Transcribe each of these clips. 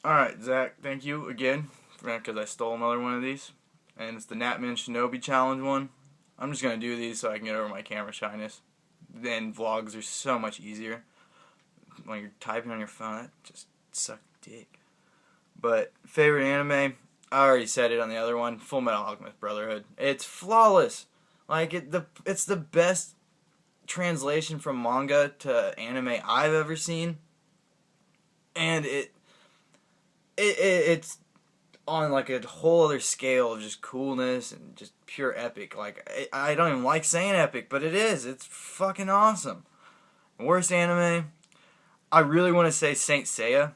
Alright, Zach, thank you again because I stole another one of these. And it's the Natman Shinobi Challenge one. I'm just going to do these so I can get over my camera shyness. Then vlogs are so much easier. When you're typing on your phone, that just sucks dick. But favorite anime, I already said it on the other one, Full Metal Alchemist Brotherhood. It's flawless. It's the best translation from manga to anime I've ever seen. And it's on like a whole other scale of just coolness and just pure epic. Like I don't even like saying epic, but it is. It's fucking awesome. Worst anime, I really want to say Saint Seiya,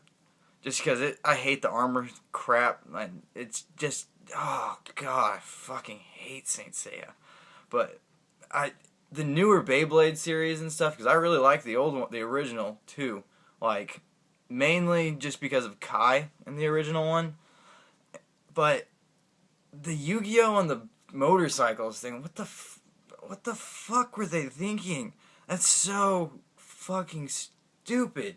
just because I hate the armor crap. And it's just, oh god, I fucking hate Saint Seiya. But I the newer Beyblade series and stuff, because I really like the old one, the original too. Like mainly just because of Kai in the original one. But the Yu-Gi-Oh on the motorcycles thing, what the fuck were they thinking? That's so fucking stupid.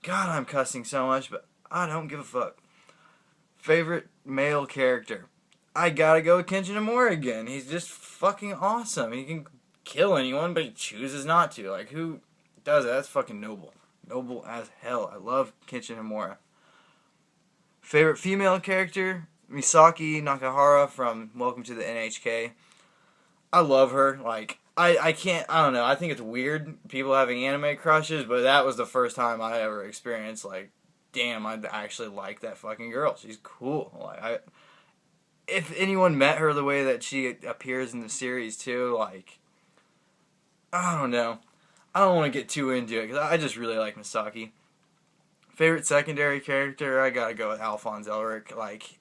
God, I'm cussing so much, but I don't give a fuck. Favorite male character? I gotta go with Kenshin Himura again. He's just fucking awesome. He can kill anyone, but he chooses not to. Like, who does that? That's fucking noble. Noble as hell. I love Kenshin Himura. Favorite female character? Misaki Nakahara from Welcome to the NHK. I love her. Like, I can't, I don't know. I think it's weird people having anime crushes, but that was the first time I ever experienced, like, damn, I actually like that fucking girl. She's cool. Like, if anyone met her the way that she appears in the series too, like, I don't know. I don't want to get too into it because I just really like Misaki. Favorite secondary character, I gotta go with Alphonse Elric. Like,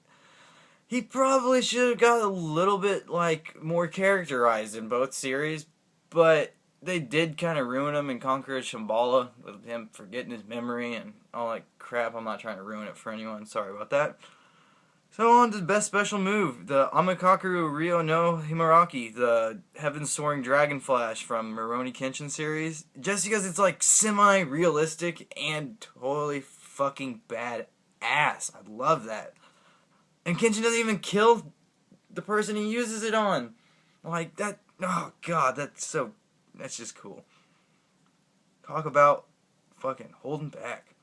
he probably should have got a little bit, like, more characterized in both series, but they did kind of ruin him in Conqueror Shambhala with him forgetting his memory and all that crap. I'm not trying to ruin it for anyone. Sorry about that. So on to the best special move, the Amakaku Ryo no Himeraki, the Heaven Soaring Dragon Flash from Rurouni Kenshin series. Just because it's like semi-realistic and totally fucking badass. I love that. And Kenshin doesn't even kill the person he uses it on. Like that, oh god, that's just cool. Talk about fucking holding back.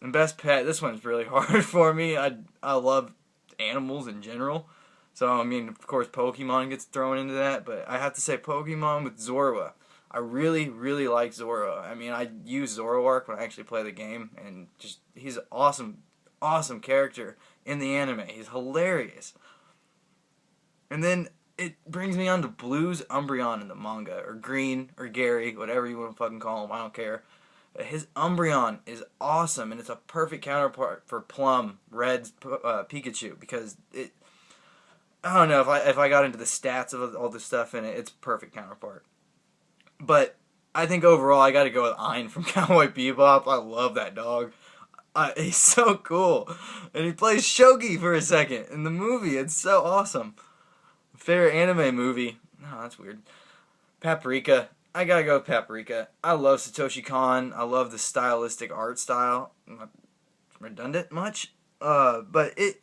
And best pet, this one's really hard for me. I love animals in general. So, I mean, of course, Pokemon gets thrown into that, but I have to say Pokemon with Zorua. I really, really like Zorua. I mean, I use Zoroark when I actually play the game, and just, he's an awesome, awesome character in the anime. He's hilarious. And then it brings me on to Blue's Umbreon in the manga, or Green, or Gary, whatever you want to fucking call him, I don't care. His Umbreon is awesome, and it's a perfect counterpart for Plum, Red's Pikachu, because it, I don't know, if I got into the stats of all this stuff in it, it's a perfect counterpart. But I think overall I gotta go with Ein from Cowboy Bebop. I love that dog. He's so cool. And he plays Shogi for a second in the movie. It's so awesome. Favorite anime movie? No, that's weird. Paprika. I gotta go with Paprika. I love Satoshi Kon. I love the stylistic art style. Not redundant much, but it's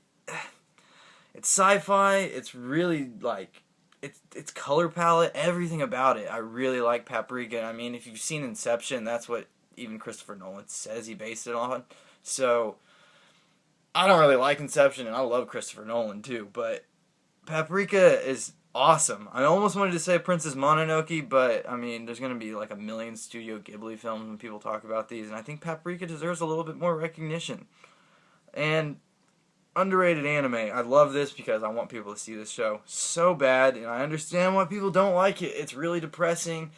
sci-fi. It's really like it's color palette. Everything about it, I really like Paprika. I mean, if you've seen Inception, that's what even Christopher Nolan says he based it on. So I don't really like Inception, and I love Christopher Nolan too, but Paprika is awesome. I almost wanted to say Princess Mononoke, but I mean, there's going to be like a million Studio Ghibli films when people talk about these, and I think Paprika deserves a little bit more recognition. And underrated anime. I love this because I want people to see this show so bad, and I understand why people don't like it. It's really depressing,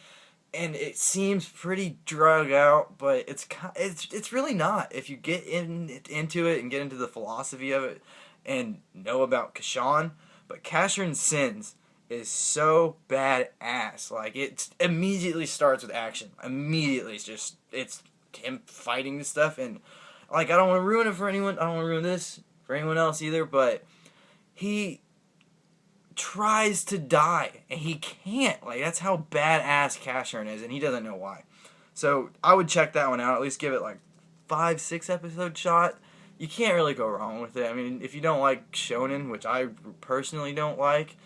and it seems pretty drug out, but it's really not. If you get into it and get into the philosophy of it and know about Kashan. But Casshern Sins is so badass. Like, it immediately starts with action. Immediately, it's him fighting this stuff, and like, I don't want to ruin it for anyone. I don't want to ruin this for anyone else either. But he tries to die, and he can't. Like, that's how badass Casshern is, and he doesn't know why. So I would check that one out. At least give it like 5-6 episode shot. you can't really go wrong with it. I mean, if you don't like shonen, which I personally don't like,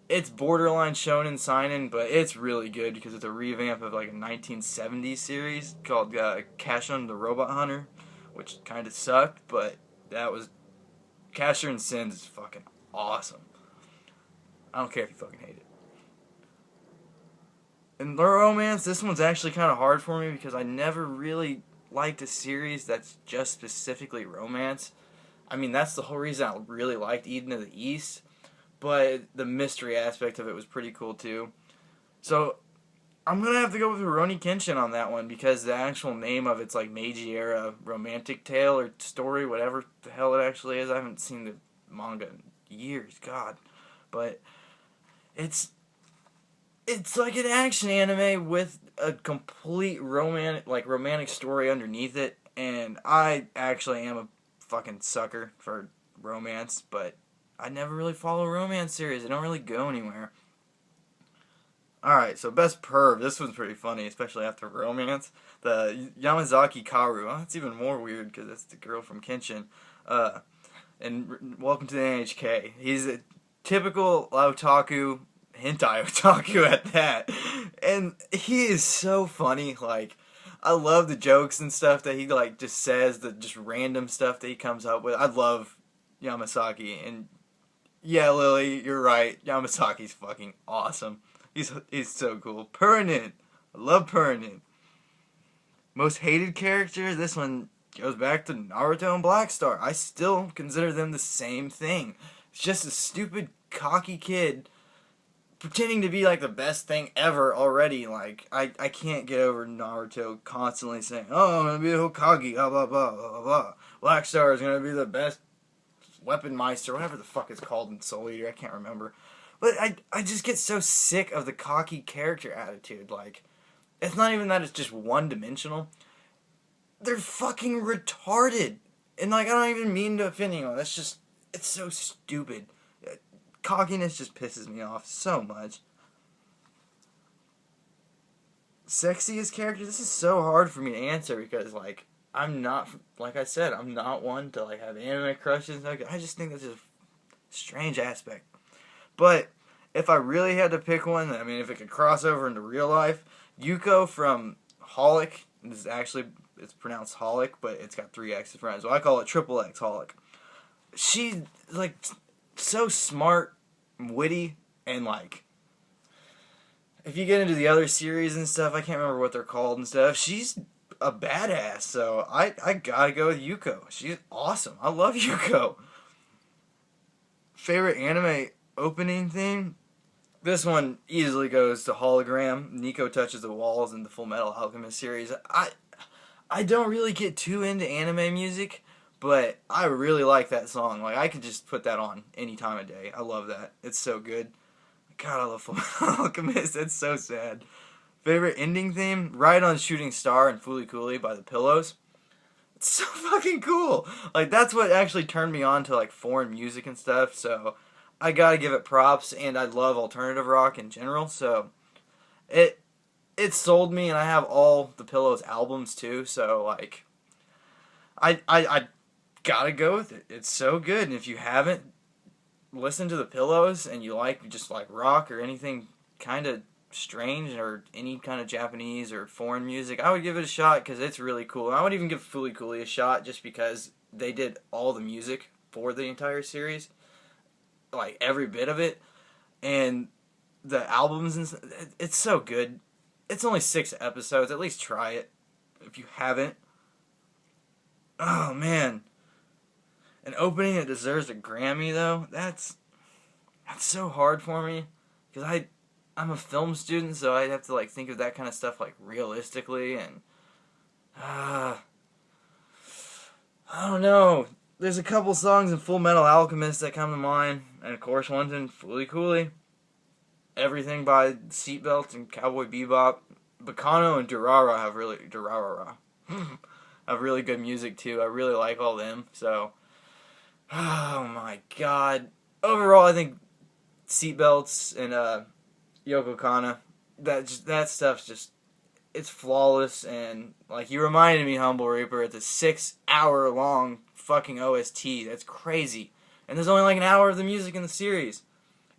it's borderline shonen seinen, but it's really good because it's a revamp of like a 1970s series called Casshern the Robot Hunter, which kind of sucked, but that was Casshern Sins is fucking awesome. I don't care if you fucking hate it. And the romance, this one's actually kind of hard for me because I never really liked a series that's just specifically romance. I mean, that's the whole reason I really liked Eden of the East, but the mystery aspect of it was pretty cool too. So I'm gonna have to go with Rurouni Kenshin on that one because the actual name of it's like Meiji Era romantic tale or story, whatever the hell it actually is. I haven't seen the manga in years, God, but it's like an action anime with a complete romantic story underneath it, and I actually am a fucking sucker for romance, but I never really follow romance series. They don't really go anywhere. Alright, so best perv. This one's pretty funny, especially after romance. The Yamazaki Karu. Oh, that's even more weird because that's the girl from Kenshin. And welcome to the NHK. He's a typical otaku, hentai otaku at that. And he is so funny. Like, I love the jokes and stuff that he like just says, the just random stuff that he comes up with. I love Yamasaki, and yeah, Lily, you're right. Yamasaki's fucking awesome. He's so cool. Purinen. I love Purinen. Most hated character, this one goes back to Naruto and Black Star. I still consider them the same thing. It's just a stupid, cocky kid pretending to be like the best thing ever already. Like, I can't get over Naruto constantly saying, oh, I'm gonna be a Hokage, blah blah blah blah blah blah. Black Star is gonna be the best weapon meister, whatever the fuck it's called in Soul Eater, I can't remember. But I just get so sick of the cocky character attitude. Like, it's not even that it's just one-dimensional. They're fucking retarded. And, like, I don't even mean to offend anyone. That's just, it's so stupid. Cockiness just pisses me off so much. Sexiest character? This is so hard for me to answer because, like, I'm not, like I said, I'm not one to, like, have anime crushes. I just think that's a strange aspect. But if I really had to pick one, I mean, if it could cross over into real life, Yuko from Holic, it's pronounced Holic, but it's got 3 X's front, so I call it triple X Holic. She's, like, so smart, witty, and, like, if you get into the other series and stuff, I can't remember what they're called and stuff, she's a badass, so I gotta go with Yuko. She's awesome. I love Yuko. Favorite anime opening theme? This one easily goes to Hologram. Nico touches the walls in the Full Metal Alchemist series. I don't really get too into anime music, but I really like that song. Like, I could just put that on any time of day. I love that. It's so good. God, I love Full Metal Alchemist. It's so sad. Favorite ending theme? Ride on Shooting Star and Fooly Cooly by the Pillows. It's so fucking cool. Like, that's what actually turned me on to, like, foreign music and stuff, so I gotta give it props, and I love alternative rock in general, so it sold me, and I have all the Pillows albums too, so, like, I gotta go with it. It's so good, and if you haven't listened to the Pillows, and you just like rock or anything kind of strange, or any kind of Japanese or foreign music, I would give it a shot, because it's really cool. And I would even give Fooly Cooly a shot, just because they did all the music for the entire series. Like, every bit of it, and the albums, and it's so good. It's only 6 episodes. At least try it if you haven't. Oh man, an opening that deserves a Grammy though. That's so hard for me because I'm a film student, so I have to like think of that kind of stuff like realistically, and I don't know. There's a couple songs in Full Metal Alchemist that come to mind, and of course one's in Fooly Cooly. Everything by Seatbelt and Cowboy Bebop. Bacano and Durara have really good music too. I really like all them. So, oh my god. Overall, I think Seatbelts and Yoko Kanno, that stuff's just, it's flawless, and like, you reminded me, Humble Reaper, it's a 6-hour long fucking OST. That's crazy. And there's only like an hour of the music in the series.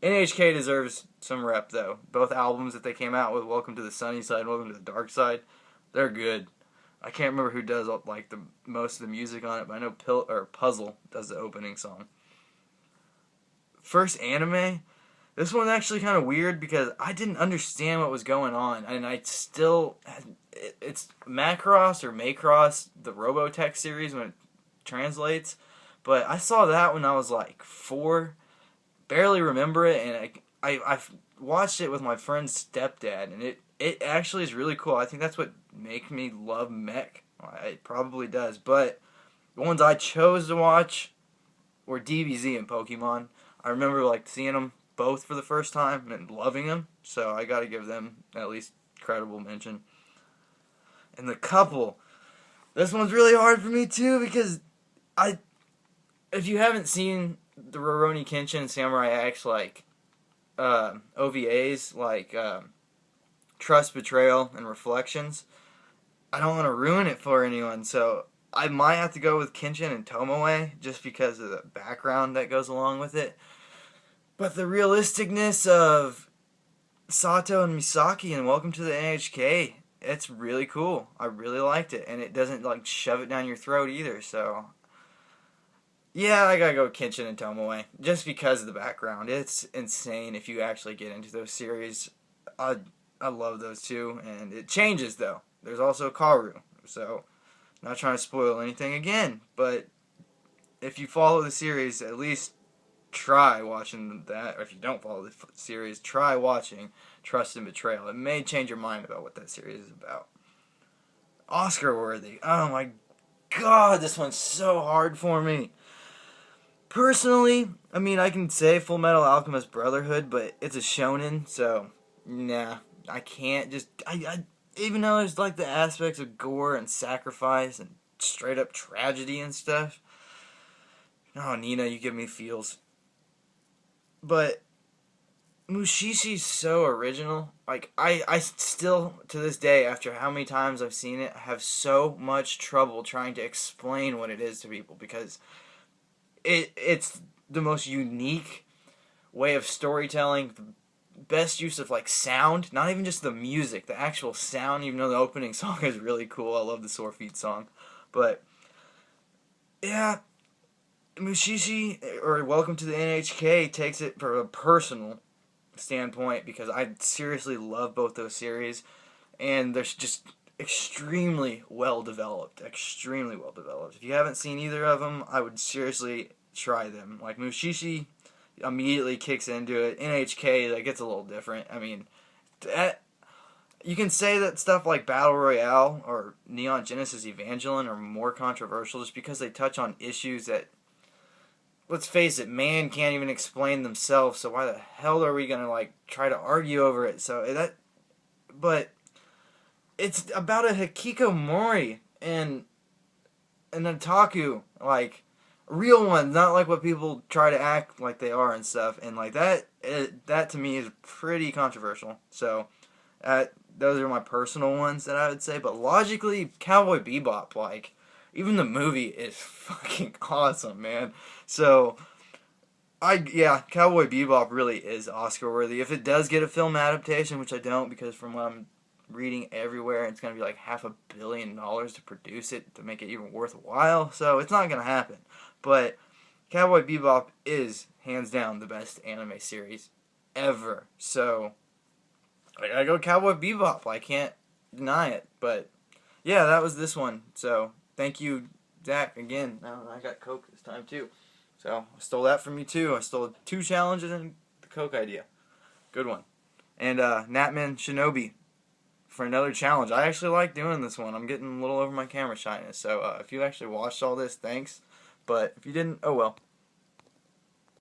NHK deserves some rep, though. Both albums that they came out with, Welcome to the Sunny Side and Welcome to the Dark Side, they're good. I can't remember who does like the most of the music on it, but I know Puzzle does the opening song. First anime, this one's actually kind of weird because I didn't understand what was going on, and I still, it's Macross or Macross, the Robotech series when it translates, but I saw that when I was like 4, barely remember it, and I watched it with my friend's stepdad, and it actually is really cool. I think that's what makes me love mech. It probably does, but the ones I chose to watch were DBZ and Pokemon. I remember like seeing them both for the first time and loving them, so I gotta give them at least credible mention. And the couple, this one's really hard for me too because if you haven't seen the Rurouni Kenshin and Samurai X like OVAs like Trust, Betrayal, and Reflections, I don't want to ruin it for anyone, so I might have to go with Kenshin and Tomoe just because of the background that goes along with it. But the realisticness of Sato and Misaki and Welcome to the NHK, it's really cool. I really liked it, and it doesn't like shove it down your throat either, so yeah, I gotta go with Kenshin and Tomoe just because of the background. It's insane if you actually get into those series. I love those two, and it changes though. There's also Kaoru, so not trying to spoil anything again, but if you follow the series, at least try watching that, or if you don't follow the series, try watching Trust and Betrayal. It may change your mind about what that series is about. Oscar worthy. Oh my god, this one's so hard for me. Personally, I mean, I can say Full Metal Alchemist Brotherhood, but it's a shonen, so nah, I can't just, even though there's like the aspects of gore and sacrifice and straight up tragedy and stuff. Oh, Nina, you give me feels. But Mushishi's so original. Like, I still, to this day, after how many times I've seen it, have so much trouble trying to explain what it is to people because it's the most unique way of storytelling, the best use of, like, sound, not even just the music, the actual sound, even though the opening song is really cool. I love the Sore Feet song. But, yeah, Mushishi, or Welcome to the NHK, takes it from a personal standpoint because I seriously love both those series, and they're just extremely well developed. Extremely well developed. If you haven't seen either of them, I would seriously try them. Like, Mushishi immediately kicks into it. NHK, that gets a little different. I mean, you can say that stuff like Battle Royale or Neon Genesis Evangelion are more controversial just because they touch on issues that, let's face it, man can't even explain themselves, so why the hell are we gonna, like, try to argue over it? But it's about a Hikikomori and an otaku, like, real ones, not like what people try to act like they are and stuff, and like that to me is pretty controversial. So those are my personal ones that I would say, but logically, Cowboy Bebop, like, even the movie is fucking awesome, man. So Cowboy Bebop really is Oscar worthy. If it does get a film adaptation, which I don't, because from what I'm reading everywhere, it's gonna be like $500 million to produce it to make it even worthwhile, so it's not gonna happen. But Cowboy Bebop is hands down the best anime series ever, so I gotta go Cowboy Bebop. I can't deny it. But yeah, that was this one. So thank you, Zach, again. I got Coke this time too, so I stole that from you too. I stole 2 challenges and the Coke idea. Good one. And Natman Shinobi for another challenge. I actually like doing this one. I'm getting a little over my camera shyness. So if you actually watched all this, thanks. But if you didn't, oh well.